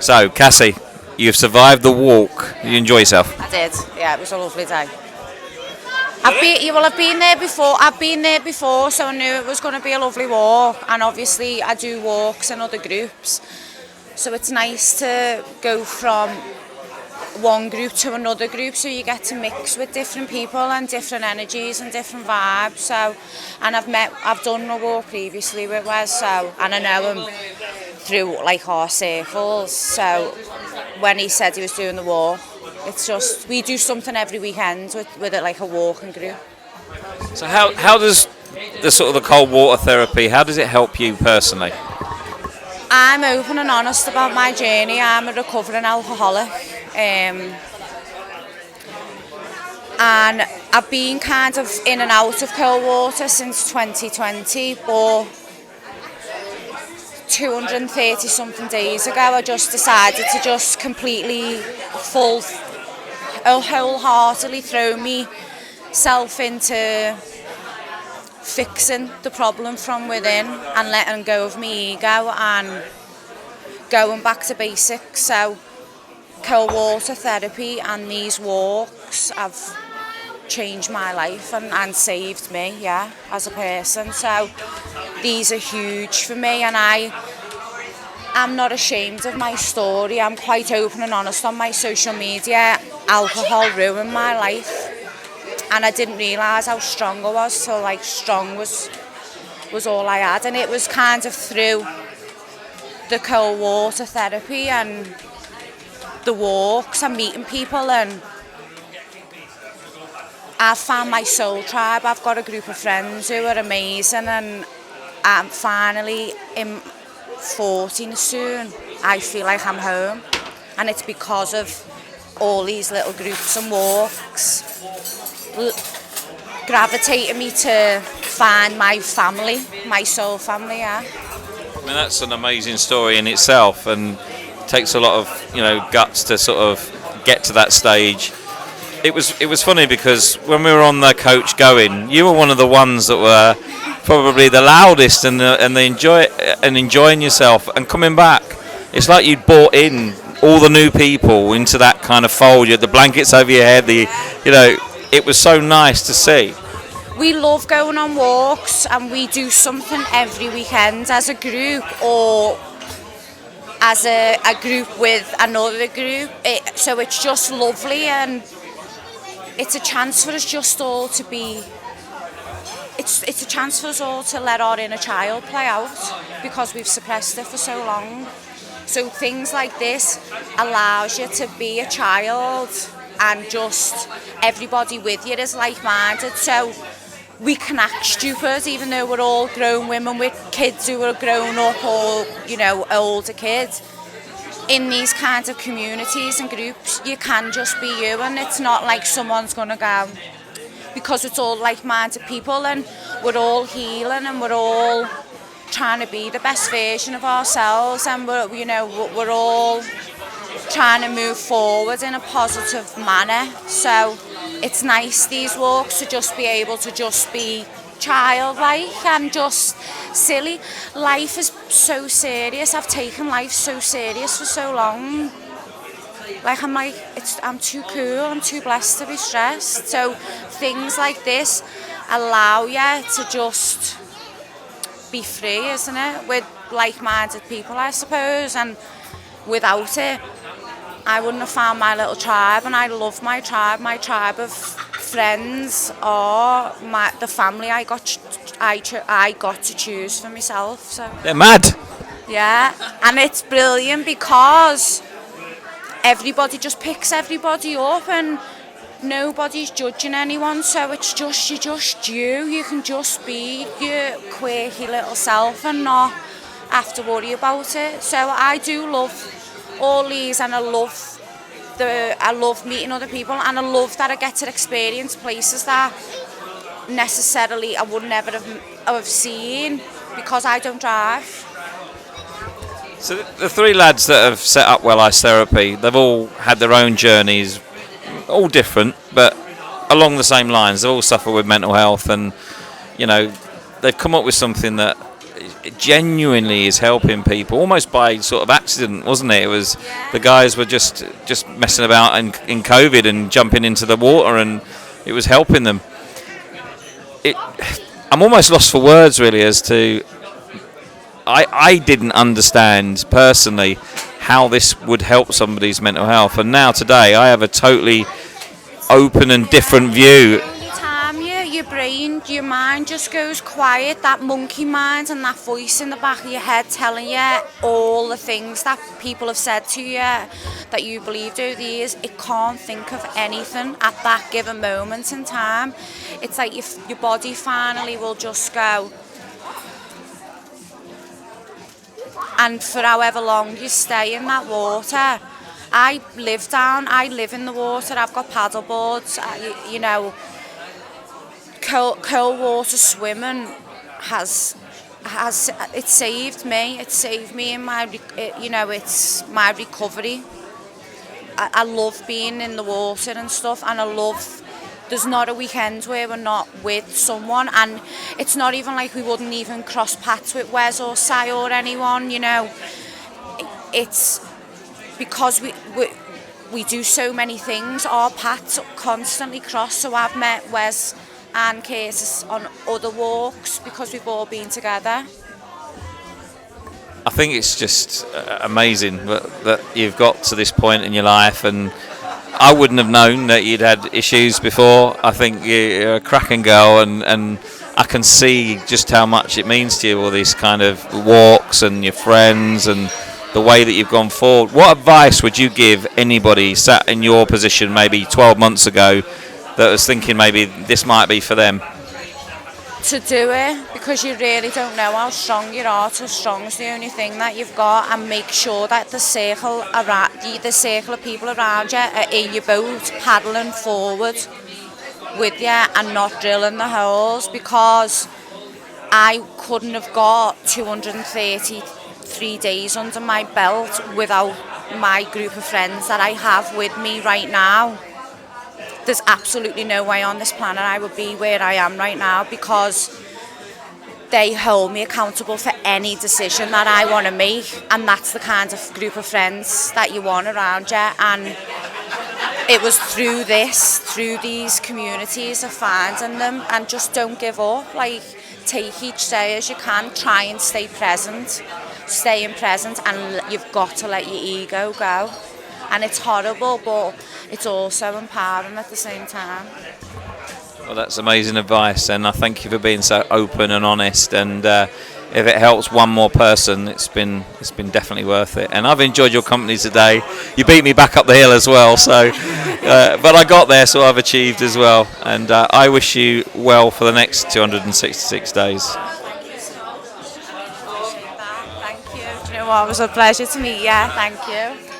So, Cassie, you've survived the walk. You enjoy yourself? I did. Yeah, it was a lovely day. I've been there before. I've been there before, so I knew it was going to be a lovely walk. And obviously, I do walks in other groups, so it's nice to go from one group to another group, so you get to mix with different people and different energies and different vibes. So, and I've done a walk previously with Wes, so, and I know him through like our circles. So when he said he was doing the walk, it's just we do something every weekend with it, like a walking group. So how does the sort of the cold water therapy, how does it help you personally? I'm open and honest about my journey. I'm a recovering alcoholic, and I've been kind of in and out of cold water since 2020, but 230 something days ago I just decided to just completely wholeheartedly throw myself into fixing the problem from within and letting go of my ego and going back to basics. So cold water therapy and these walks have changed my life and saved me, yeah, as a person. So these are huge for me, and I'm not ashamed of my story. I'm quite open and honest on my social media. Alcohol ruined my life, and I didn't realise how strong I was till like strong was all I had. And it was kind of through the cold water therapy and the walks and meeting people, and I've found my soul tribe. I've got a group of friends who are amazing, and I'm finally in 14 soon. I feel like I'm home, and it's because of all these little groups and walks gravitating me to find my family, my soul family, yeah. I mean, that's an amazing story in itself, and takes a lot of guts to sort of get to that stage. It was funny because when we were on the coach going, you were one of the ones that were probably the loudest and enjoying yourself and coming back. It's like you'd brought in all the new people into that kind of fold. You had the blankets over your head. It was so nice to see. We love going on walks, and we do something every weekend as a group or as a group with another group. So it's just lovely, and it's a chance for us just all to be. It's a chance for us all to let our inner child play out because we've suppressed it for so long. So things like this allows you to be a child, and just everybody with you is like-minded. So we can act stupid even though we're all grown women with kids who are grown up or older kids. In these kinds of communities and groups, you can just be you, and it's not like someone's going to go, because it's all like-minded people, and we're all healing, and we're all trying to be the best version of ourselves, and we're all trying to move forward in a positive manner. So it's nice, these walks, to just be able to just be childlike and just silly. Life is so serious. I've taken life so serious for so long. I'm too cool, I'm too blessed to be stressed. So things like this allow you to just be free, isn't it? With like-minded people, I suppose. And without it, I wouldn't have found my little tribe, and I love my tribe. My tribe of friends are the family I got to choose for myself. So they're mad. Yeah, and it's brilliant because everybody just picks everybody up, and nobody's judging anyone. So it's just you. You can just be your quirky little self and not have to worry about it. So I do love all these, and I love meeting other people, and I love that I get to experience places that necessarily I would never have seen because I don't drive. So the three lads that have set up Well Ice Therapy, they've all had their own journeys, all different, but along the same lines. They all suffer with mental health, and they've come up with something that genuinely is helping people, almost by sort of accident, wasn't it? It was the guys were just messing about in COVID and jumping into the water, and it was helping them. I'm almost lost for words, really, as to I didn't understand personally how this would help somebody's mental health, and now today I have a totally open and different view. Your brain, your mind just goes quiet, that monkey mind and that voice in the back of your head telling you all the things that people have said to you that you believed over the years. It can't think of anything at that given moment in time. It's like your body finally will just go, and for however long you stay in that water. I live in the water, I've got paddle boards, you know. Cold water swimming has it saved me. It saved me in my it's my recovery. I love being in the water and stuff, and I love. There's not a weekend where we're not with someone, and it's not even like we wouldn't even cross paths with Wes or Si or anyone. You know, it's because we do so many things. Our paths constantly cross. So I've met Wes and Cassie on other walks because we've all been together. I think it's just amazing that you've got to this point in your life, and I wouldn't have known that you'd had issues before. I think you're a cracking girl, and I can see just how much it means to you, all these kind of walks and your friends and the way that you've gone forward. What advice would you give anybody sat in your position maybe 12 months ago that was thinking maybe this might be for them? To do it, because you really don't know how strong you are till strong's the only thing that you've got, and make sure that the circle of people around you are in your boat paddling forward with you and not drilling the holes, because I couldn't have got 233 days under my belt without my group of friends that I have with me right now. There's absolutely no way on this planet I would be where I am right now, because they hold me accountable for any decision that I want to make, and that's the kind of group of friends that you want around you. And it was through these communities of finding them, and just don't give up. Like, take each day as you can, try and stay in present, and you've got to let your ego go. And it's horrible, but it's also empowering at the same time. Well, that's amazing advice, and I thank you for being so open and honest. And if it helps one more person, it's been definitely worth it. And I've enjoyed your company today. You beat me back up the hill as well, so but I got there, so I've achieved as well. And I wish you well for the next 266 days. Thank you so much. Thank you. Do you know what? It was a pleasure to meet you. Thank you.